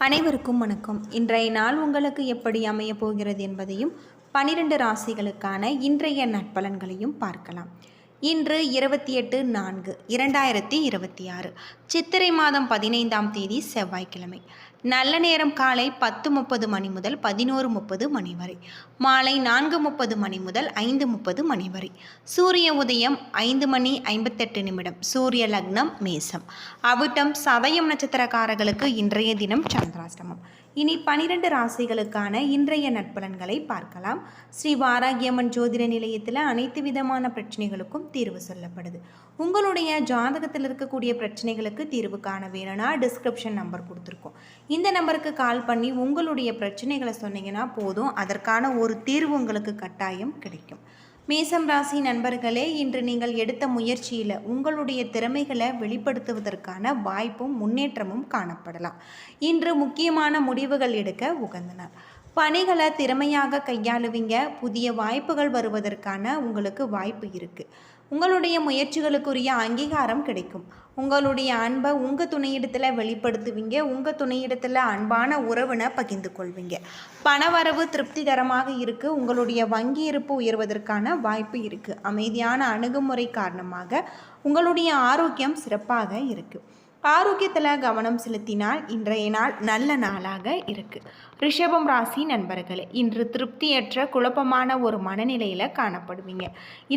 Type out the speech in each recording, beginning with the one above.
அனைவருக்கும் வணக்கம். இன்றைய நாள் உங்களுக்கு எப்படி அமைய போகிறது என்பதையும் 12 ராசிகளுக்கான இன்றைய நற்பலன்களையும் பார்க்கலாம். இன்று 28/4/2026 சித்திரை மாதம் 15ஆம் தேதி செவ்வாய்க்கிழமை. நல்ல நேரம் காலை 10:30 மணி முதல் 11:30 மணி வரை, மாலை 4:30 மணி முதல் 5:30 மணி வரை. சூரிய உதயம் 5:58. சூரிய லக்னம் மேசம். அவிட்டம் சதயம் நட்சத்திரக்காரர்களுக்கு இன்றைய தினம் சந்திராஷ்டமம். இனி 12 ராசிகளுக்கான இன்றைய நற்பலன்களை பார்க்கலாம். ஸ்ரீ வாராகியம்மன் ஜோதிட நிலையத்தில் அனைத்து விதமான பிரச்சனைகளுக்கும் தீர்வு சொல்லப்படுது. உங்களுடைய ஜாதகத்தில் இருக்கக்கூடிய பிரச்சனைகளுக்கு தீர்வு காண வேணும்னா டிஸ்கிரிப்ஷன் நம்பர் கொடுத்துருக்கோம். இந்த நம்பருக்கு கால் பண்ணி உங்களுடைய பிரச்சனைகளை சொன்னீங்கன்னா போதும், அதற்கான ஒரு தீர்வு உங்களுக்கு கட்டாயம் கிடைக்கும். மேசம் ராசி நண்பர்களே, இன்று நீங்கள் எடுத்த முயற்சியில் உங்களுடைய திறமைகளை வெளிப்படுத்துவதற்கான வாய்ப்பும் முன்னேற்றமும் காணப்படலாம். இன்று முக்கியமான முடிவுகள் எடுக்க உகந்த நாள். பணிகளை திறமையாக கையாளுவீங்க. புதிய வாய்ப்புகள் வருவதற்கான உங்களுக்கு வாய்ப்பு இருக்குது. உங்களுடைய முயற்சிகளுக்குரிய அங்கீகாரம் கிடைக்கும். உங்களுடைய அன்பை உங்கள் துணையிடத்தில் வெளிப்படுத்துவீங்க. உங்கள் துணையிடத்தில் அன்பான உறவினை பகிர்ந்து கொள்வீங்க. பணவரவு திருப்திகரமாக இருக்குது. உங்களுடைய வங்கி இருப்பு உயர்வதற்கான வாய்ப்பு இருக்குது. அமைதியான அணுகுமுறை காரணமாக உங்களுடைய ஆரோக்கியம் சிறப்பாக இருக்குது. ஆரோக்கியத்தில் கவனம் செலுத்தினால் இன்றைய நாள் நல்ல நாளாக இருக்குது. ரிஷபம் ராசி நண்பர்களே, இன்று திருப்தியற்ற குழப்பமான ஒரு மனநிலையில் காணப்படுவீங்க.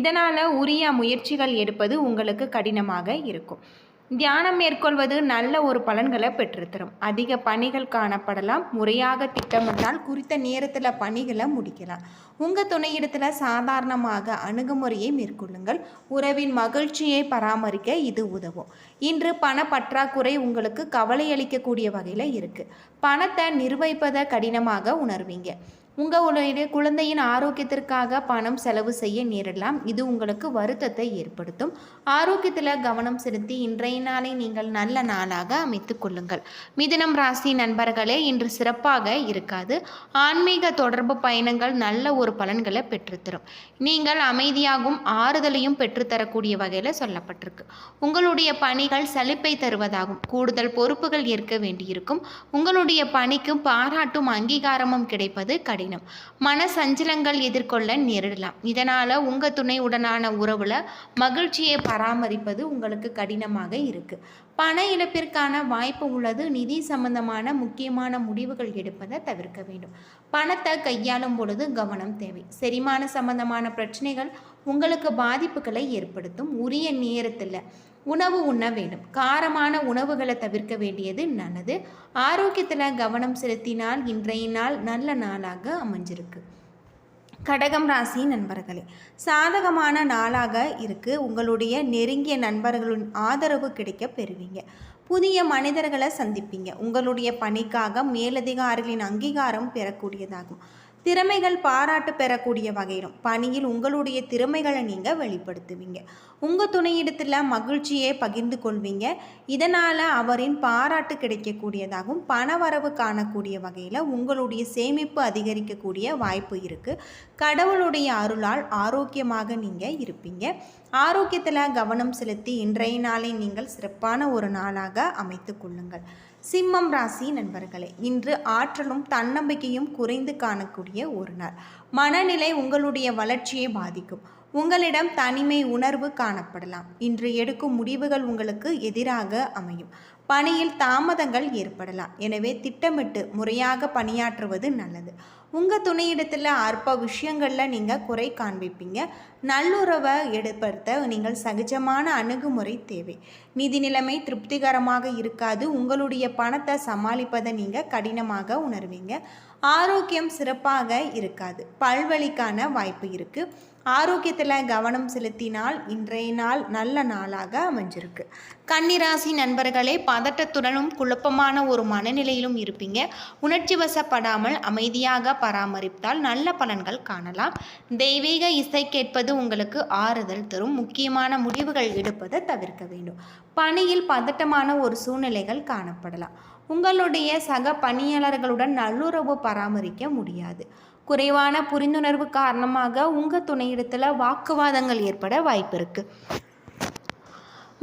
இதனால் உரிய முயற்சிகள் எடுப்பது உங்களுக்கு கடினமாக இருக்கும். தியானம் மேற்கொள்வது நல்ல ஒரு பலன்களை பெற்றுத்தரும். அதிக பணிகள் காணப்படலாம். முறையாக திட்டமிட்டால் குறித்த நேரத்தில் பணிகளை முடிக்கலாம். உங்கள் துணையிடத்தில் சாதாரணமாக அணுகுமுறையை மேற்கொள்ளுங்கள். உறவின் மகிழ்ச்சியை பராமரிக்க இது உதவும். இன்று பண பற்றாக்குறை உங்களுக்கு கவலை அளிக்கக்கூடிய வகையில் இருக்குது. பணத்தை நிர்வகிப்பதை கடினமாக உணர்வீங்க. உங்களுடைய குழந்தையின் ஆரோக்கியத்திற்காக பணம் செலவு செய்ய நேரிடலாம். இது உங்களுக்கு வருத்தத்தை ஏற்படுத்தும். ஆரோக்கியத்தில் கவனம் செலுத்தி இன்றைய நாளை நீங்கள் நல்ல நாளாக அமைத்துக் கொள்ளுங்கள். மிதுனம் ராசி நண்பர்களே, இன்று சிறப்பாக இருக்காது. ஆன்மீக தொடர்பு பயணங்கள் நல்ல ஒரு பலன்களை பெற்றுத்தரும். நீங்கள் அமைதியாகவும் ஆறுதலையும் பெற்றுத்தரக்கூடிய வகையில் சொல்லப்பட்டிருக்கு. உங்களுடைய பணிகள் சலிப்பை தருவதாகும். கூடுதல் பொறுப்புகள் ஏற்க வேண்டியிருக்கும். உங்களுடைய பணிக்கு பாராட்டும் அங்கீகாரமும் கிடைப்பது கடினம். மன சஞ்சலங்கள் எதிர்கொள்ள நேரிடலாம். இதனால் உங்கள் துணையுடனான உறவில் மகிழ்ச்சியை பராமரிப்பது உங்களுக்கு கடினமாக இருக்குது. பண இழப்பிற்கான வாய்ப்பு உள்ளது. நிதி சம்பந்தமான முக்கியமான முடிவுகள் எடுப்பதை தவிர்க்க வேண்டும். பணத்தை கையாளும் பொழுது கவனம் தேவை. செரிமான சம்பந்தமான பிரச்சனைகள் உங்களுக்கு பாதிப்புகளை ஏற்படுத்தும். உரிய நேரத்தில் உணவு உண்ண வேண்டும். காரமான உணவுகளை தவிர்க்க வேண்டியது நல்லது. ஆரோக்கியத்தில் கவனம் செலுத்தினால் இன்றைய நாள் நல்ல நாளாக அமைஞ்சிருக்கு. கடகம் ராசி நண்பர்களே, சாதகமான நாளாக இருக்குது. உங்களுடைய நெருங்கிய நண்பர்களின் ஆதரவு கிடைக்க பெறுவீங்க. புதிய மனிதர்களை சந்திப்பீங்க. உங்களுடைய பணிக்காக மேலதிகாரிகளின் அங்கீகாரம் பெறக்கூடியதாகும். திறமைகள் பாராட்டு பெறக்கூடிய வகையிலும் பணியில் உங்களுடைய திறமைகளை நீங்கள் வெளிப்படுத்துவீங்க. உங்கள் துணையிடத்தில் மகிழ்ச்சியை பகிர்ந்து கொள்வீங்க. இதனால் அவரின் பாராட்டு கிடைக்கக்கூடியதாகவும் பணவரவு காணக்கூடிய வகையில் உங்களுடைய சேமிப்பு அதிகரிக்கக்கூடிய வாய்ப்பு இருக்குது. கடவுளுடைய அருளால் ஆரோக்கியமாக நீங்கள் இருப்பீங்க. ஆரோக்கியத்தில் கவனம் செலுத்தி இன்றைய நாளை நீங்கள் சிறப்பான ஒரு நாளாக அமைத்து கொள்ளுங்கள். சிம்மம் ராசி நண்பர்களே, இன்று ஆற்றலும் தன்னம்பிக்கையும் குறைந்து காணக்கூடிய ஒரு நாள். மனநிலை உங்களுடைய வளர்ச்சியை பாதிக்கும். உங்களிடம் தனிமை உணர்வு காணப்படலாம். இன்று எடுக்கும் முடிவுகள் உங்களுக்கு எதிராக அமையும். பணியில் தாமதங்கள் ஏற்படலாம். எனவே திட்டமிட்டு முறையாக பணியாற்றுவது நல்லது. உங்கள் துணையிடத்தில் அற்ப விஷயங்களில் நீங்கள் குறை காண்பிப்பீங்க. நல்லுறவை ஏற்படுத்த நீங்கள் சகஜமான அணுகுமுறை தேவை. நிதி நிலைமை திருப்திகரமாக இருக்காது. உங்களுடைய பணத்தை சமாளிப்பதை நீங்கள் கடினமாக உணர்வீங்க. ஆரோக்கியம் சிறப்பாக இருக்காது. பல்வலிக்கான வாய்ப்பு இருக்குது. ஆரோக்கியத்தில் கவனம் செலுத்தினால் இன்றைய நாள் நல்ல நாளாக அமைஞ்சிருக்கு. கன்னிராசி நண்பர்களே, பதட்டத்துடனும் குழப்பமான ஒரு மனநிலையிலும் இருப்பீங்க. உணர்ச்சி வசப்படாமல் அமைதியாக பராமரித்தால் நல்ல பலன்கள் காணலாம். தெய்வீக இசை கேட்பது உங்களுக்கு ஆறுதல் தரும். முக்கியமான முடிவுகள் எடுப்பதை தவிர்க்க வேண்டும். பணியில் பதட்டமான ஒரு சூழ்நிலைகள் காணப்படலாம். உங்களுடைய சக பணியாளர்களுடன் நல்லுறவு பராமரிக்க முடியாது. குறைவான புரிந்துணர்வு காரணமாக உங்கள் துணையிடத்தில் வாக்குவாதங்கள் ஏற்பட வாய்ப்பு இருக்குது.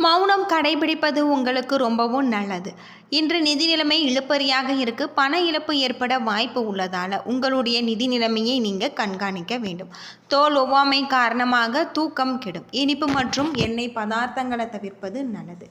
மௌனம் கடைபிடிப்பது உங்களுக்கு ரொம்பவும் நல்லது. இன்று நிதி நிலைமை இழுபறியாக இருக்கு. பண இழப்பு ஏற்பட வாய்ப்பு உள்ளதால் உங்களுடைய நிதி நிலைமையை நீங்கள் கண்காணிக்க வேண்டும். தோல் ஒவ்வாமை காரணமாக தூக்கம் கெடும். இனிப்பு மற்றும் எண்ணெய் பதார்த்தங்களை தவிர்ப்பது நல்லது.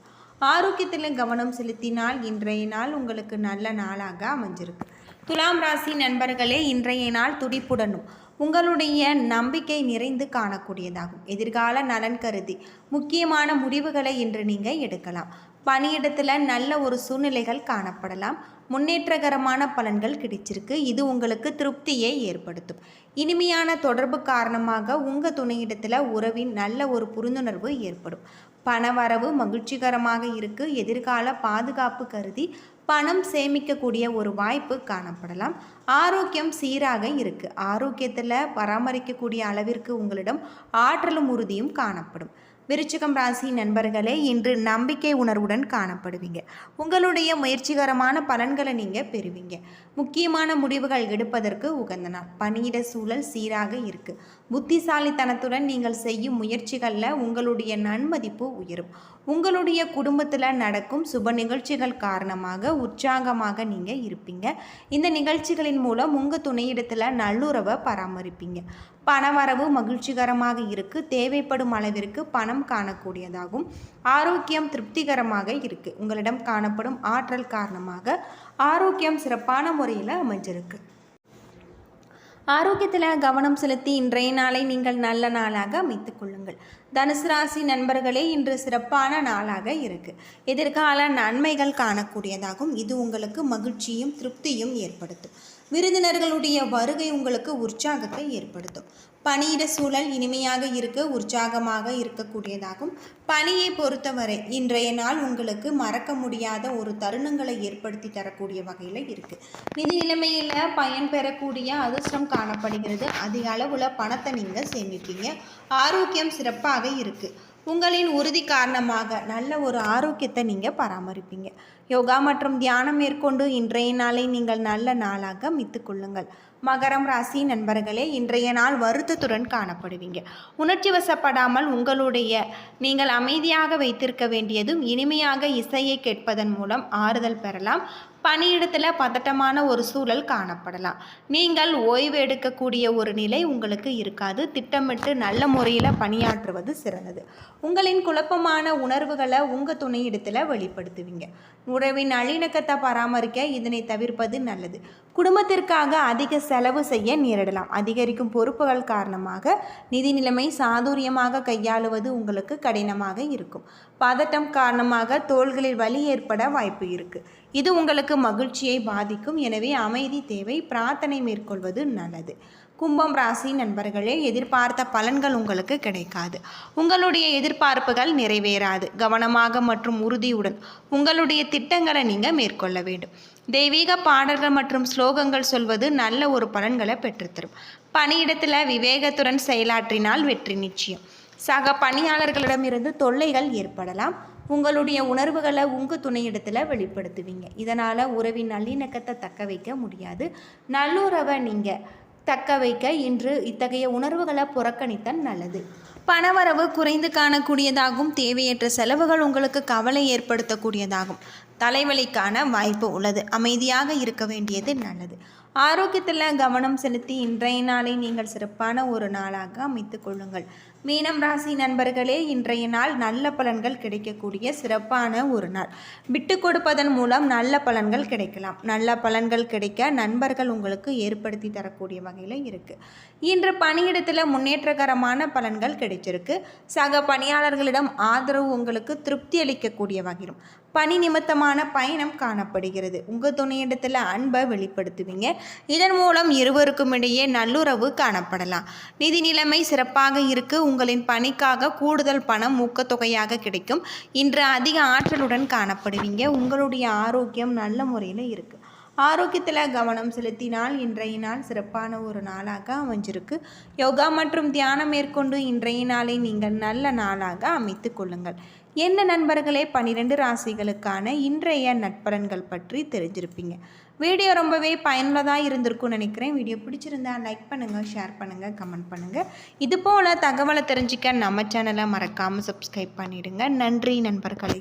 ஆரோக்கியத்தில் கவனம் செலுத்தினால் இன்றைய நாள் உங்களுக்கு நல்ல நாளாக அமைஞ்சிருக்கு. துலாம் ராசி நண்பர்களே, இன்றைய நாள் துடிப்புடனும் உங்களுடைய நம்பிக்கை நிறைந்து காணக்கூடியதாகும். எதிர்கால நலன் கருதி முக்கியமான முடிவுகளை இன்று நீங்கள் எடுக்கலாம். பணியிடத்தில் நல்ல ஒரு சூழ்நிலைகள் காணப்படலாம். முன்னேற்றகரமான பலன்கள் கிடைச்சிருக்கு. இது உங்களுக்கு திருப்தியை ஏற்படுத்தும். இனிமையான தொடர்பு காரணமாக உங்கள் துணையிடத்தில் உறவின் நல்ல ஒரு புரிந்துணர்வு ஏற்படும். பணவரவு மகிழ்ச்சிகரமாக இருக்கு. எதிர்கால பாதுகாப்பு கருதி பணம் சேமிக்கக்கூடிய ஒரு வாய்ப்பு காணப்படலாம். ஆரோக்கியம் சீராக இருக்கு. ஆரோக்கியத்தில் பராமரிக்கக்கூடிய அளவிற்கு உங்களிடம் ஆற்றலும் உறுதியும் காணப்படும். விருச்சிகம் ராசி நண்பர்களே, இன்று நம்பிக்கை உணர்வுடன் காணப்படுவீங்க. உங்களுடைய முயற்சிகரமான பலன்களை நீங்கள் பெறுவீங்க. முக்கியமான முடிவுகள் எடுப்பதற்கு உகந்த நாள். பணியிட சூழல் சீராக இருக்கு. புத்திசாலித்தனத்துடன் நீங்கள் செய்யும் முயற்சிகளில் உங்களுடைய நன்மதிப்பு உயரும். உங்களுடைய குடும்பத்தில் நடக்கும் சுப நிகழ்ச்சிகள் காரணமாக உற்சாகமாக நீங்கள் இருப்பீங்க. இந்த நிகழ்ச்சிகளின் மூலம் உங்கள் துணையிடத்தில் நல்லுறவை பராமரிப்பீங்க. பணவரவு மகிழ்ச்சிகரமாக இருக்கு. தேவைப்படும் அளவிற்கு பணம் காணக்கூடியதாகும். ஆரோக்கியம் திருப்திகரமாக இருக்கு. உங்களிடம் காணப்படும் ஆற்றல் காரணமாக ஆரோக்கியம் சிறப்பான முறையில் அமைஞ்சிருக்கு. ஆரோக்கியத்தில் கவனம் செலுத்தி இன்றைய நாளை நீங்கள் நல்ல நாளாக அமைத்துக் கொள்ளுங்கள். தனுசு ராசி நண்பர்களே, இன்று சிறப்பான நாளாக இருக்குது. எதிர்கால நன்மைகள் காணக்கூடியதாகும். இது உங்களுக்கு மகிழ்ச்சியும் திருப்தியும் ஏற்படுத்தும். விருந்தினர்களுடைய வருகை உங்களுக்கு உற்சாகத்தை ஏற்படுத்தும். பணியிட சூழல் இனிமையாக இருக்க உற்சாகமாக இருக்கக்கூடியதாகும். பணியை பொறுத்தவரை இன்றைய நாள் உங்களுக்கு மறக்க முடியாத ஒரு தருணங்களை ஏற்படுத்தி தரக்கூடிய வகையில் இருக்குது. நிதி நிலைமையில் பயன் பெறக்கூடிய அதிர்ஷ்டம் காணப்படுகிறது. அதிக அளவில் பணத்தை நீங்கள் சேமிப்பீங்க. ஆரோக்கியம் சிறப்பாக இருக்குது. உங்களின் உறுதி காரணமாக நல்ல ஒரு ஆரோக்கியத்தை நீங்கள் பராமரிப்பீங்க. யோகா மற்றும் தியானம் மேற்கொண்டு இன்றைய நாளை நீங்கள் நல்ல நாளாக அமைத்துக் கொள்ளுங்கள். மகரம் ராசி நண்பர்களே, இன்றைய நாள் வருத்தத்துடன் காணப்படுவீங்க. உணர்ச்சி வசப்படாமல் நீங்கள் அமைதியாக வைத்திருக்க வேண்டியதும் இனிமையாக இசையை கேட்பதன் மூலம் ஆறுதல் பெறலாம். பணியிடத்தில் பதட்டமான ஒரு சூழல் காணப்படலாம். நீங்கள் ஓய்வு எடுக்கக்கூடிய ஒரு நிலை உங்களுக்கு இருக்காது. திட்டமிட்டு நல்ல முறையில் பணியாற்றுவது சிறந்தது. உங்களின் குழப்பமான உணர்வுகளை உங்கள் துணையிடத்தில் வெளிப்படுத்துவீங்க. உறவின் நல்லிணக்கத்தை பராமரிக்க இதனை தவிர்ப்பது நல்லது. குடும்பத்திற்காக அதிக செலவு செய்ய நேரிடலாம். அதிகரிக்கும் பொறுப்புகள் காரணமாக நிதி நிலைமை சாதுரியமாக கையாளுவது உங்களுக்கு கடினமாக இருக்கும். பதட்டம் காரணமாக தோள்களில் வலி ஏற்பட வாய்ப்பு இருக்குது. இது உங்களுக்கு மகிழ்ச்சியை பாதிக்கும். எனவே அமைதி தேவை. பிரார்த்தனை மேற்கொள்வது நல்லது. கும்பம் ராசி நண்பர்களே, எதிர்பார்த்த பலன்கள் உங்களுக்கு கிடைக்காது. உங்களுடைய எதிர்பார்ப்புகள் நிறைவேறாது. கவனமாக மற்றும் உறுதியுடன் உங்களுடைய திட்டங்களை நீங்கள் மேற்கொள்ள வேண்டும். தெய்வீக பாடல்கள் மற்றும் ஸ்லோகங்கள் சொல்வது நல்ல ஒரு பலன்களை பெற்றுத்தரும். பணியிடத்தில் விவேகத்துடன் செயலாற்றினால் வெற்றி நிச்சயம். சக பணியாளர்களிடமிருந்து தொல்லைகள் ஏற்படலாம். உங்களுடைய உணர்வுகளை உங்கள் துணையிடத்தில் வெளிப்படுத்துவீங்க. இதனால் உறவின் நல்லிணக்கத்தை தக்க வைக்க முடியாது. நல்லுறவை நீங்கள் தக்க வைக்க இன்று இத்தகைய உணர்வுகளை புறக்கணித்தல் நல்லது. பணவரவு குறைந்து காணக்கூடியதாகும். தேவையற்ற செலவுகள் உங்களுக்கு கவலை ஏற்படுத்தக்கூடியதாகும். தலைவலிக்கான வாய்ப்பு உள்ளது. அமைதியாக இருக்க வேண்டியது நல்லது. ஆரோக்கியத்தில் கவனம் செலுத்தி இன்றைய நாளை நீங்கள் சிறப்பான ஒரு நாளாக அமைத்துக் கொள்ளுங்கள். மீனம் ராசி நண்பர்களே, இன்றைய நாள் நல்ல பலன்கள் கிடைக்கக்கூடிய சிறப்பான ஒரு நாள். விட்டு கொடுப்பதன் மூலம் நல்ல பலன்கள் கிடைக்கலாம். நல்ல பலன்கள் கிடைக்க நண்பர்கள் உங்களுக்கு ஏற்படுத்தி தரக்கூடிய வகையில் இருக்குது. இன்று பணியிடத்தில் முன்னேற்றகரமான பலன்கள் கிடைச்சிருக்கு. சக பணியாளர்களிடம் ஆதரவு உங்களுக்கு திருப்தி அளிக்கக்கூடிய வகையிலும் பணி நிமித்தமான பயணம் காணப்படுகிறது. உங்கள் துணையிடத்தில் அன்பை வெளிப்படுத்துவீங்க. இதன் மூலம் இருவருக்கும் இடையே நல்லுறவு காணப்படலாம். நிதி நிலைமை சிறப்பாக இருக்கு. உங்களின் பணிக்காக கூடுதல் பணம் ஊக்கத்தொகையாக கிடைக்கும். இன்று அதிக ஆற்றலுடன் காணப்படுவீங்க. உங்களுடைய ஆரோக்கியம் நல்ல முறையில் இருக்குது. ஆரோக்கியத்தில் கவனம் செலுத்தினால் இன்றைய நாள் சிறப்பான ஒரு நாளாக அமைஞ்சிருக்கு. யோகா மற்றும் தியானம் மேற்கொண்டு இன்றைய நாளை நீங்கள் நல்ல நாளாக அமைத்து கொள்ளுங்கள். என்ன நண்பர்களே, 12 ராசிகளுக்கான இன்றைய நட்பலன்கள் பற்றி தெரிஞ்சிருப்பீங்க. வீடியோ ரொம்பவே பயனுள்ளதாக இருந்திருக்கும்னு நினைக்கிறேன். வீடியோ பிடிச்சிருந்தா லைக் பண்ணுங்கள், ஷேர் பண்ணுங்கள், கமெண்ட் பண்ணுங்கள். இது போல் தகவலை தெரிஞ்சுக்க நம்ம சேனலை மறக்காமல் சப்ஸ்கிரைப் பண்ணிவிடுங்க. நன்றி நண்பர்களே.